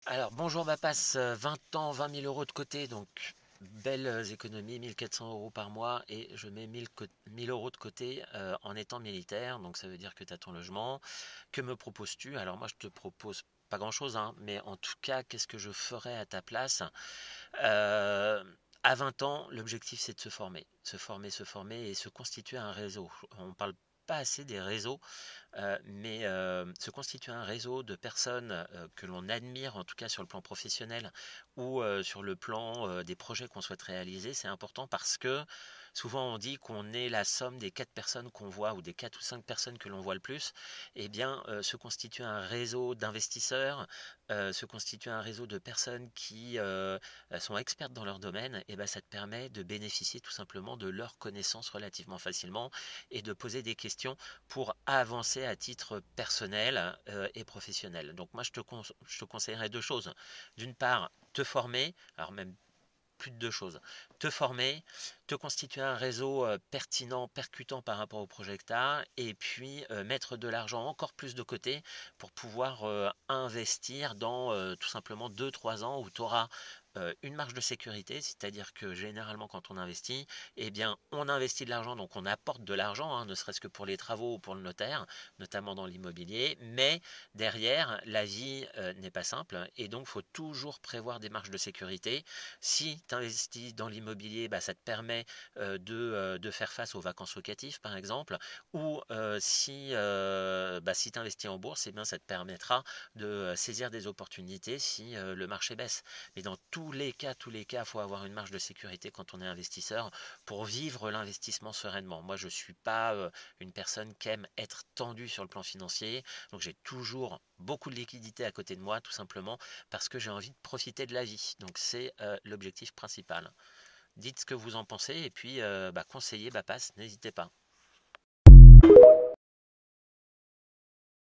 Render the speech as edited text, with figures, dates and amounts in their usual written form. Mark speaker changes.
Speaker 1: Alors, bonjour, ma passe 20 ans, 20 000 euros de côté, donc belles économies, 1 400 euros par mois, et je mets 1000 euros de côté en étant militaire, donc ça veut dire que tu as ton logement. Que me proposes-tu? Alors, moi, je te propose pas grand-chose, hein, mais en tout cas, qu'est-ce que je ferais à ta place? Euh, à 20 ans, l'objectif, c'est de se former, se former et se constituer un réseau. On parle pas assez des réseaux mais se constituer un réseau de personnes que l'on admire, en tout cas sur le plan professionnel ou sur le plan des projets qu'on souhaite réaliser, c'est important parce que souvent on dit qu'on est la somme des 4 personnes qu'on voit ou des 4 ou 5 personnes que l'on voit le plus. Eh bien, se constituer un réseau d'investisseurs, se constituer un réseau de personnes qui sont expertes dans leur domaine, et ben, ça te permet de bénéficier tout simplement de leurs connaissances relativement facilement et de poser des questions pour avancer à titre personnel et professionnel. Donc moi, je te conseillerais deux choses. D'une part, te former, alors même plus de deux choses. Te former, te constituer un réseau pertinent, percutant par rapport au projet que tu as, et puis mettre de l'argent encore plus de côté pour pouvoir investir dans tout simplement 2 3 ans où tu auras une marge de sécurité, c'est-à-dire que généralement quand on investit, eh bien on investit de l'argent, donc on apporte de l'argent, hein, ne serait-ce que pour les travaux ou pour le notaire, notamment dans l'immobilier, mais derrière la vie n'est pas simple et donc il faut toujours prévoir des marges de sécurité. Si tu investis dans l'immobilier, bah, ça te permet de faire face aux vacances locatives par exemple, ou si tu investis en bourse, eh bien, ça te permettra de saisir des opportunités si le marché baisse. Mais dans tous les cas, il faut avoir une marge de sécurité quand on est investisseur pour vivre l'investissement sereinement. Moi, je ne suis pas une personne qui aime être tendue sur le plan financier, donc j'ai toujours beaucoup de liquidités à côté de moi, tout simplement parce que j'ai envie de profiter de la vie. Donc c'est l'objectif principal. Dites ce que vous en pensez et puis conseiller, passe, n'hésitez pas.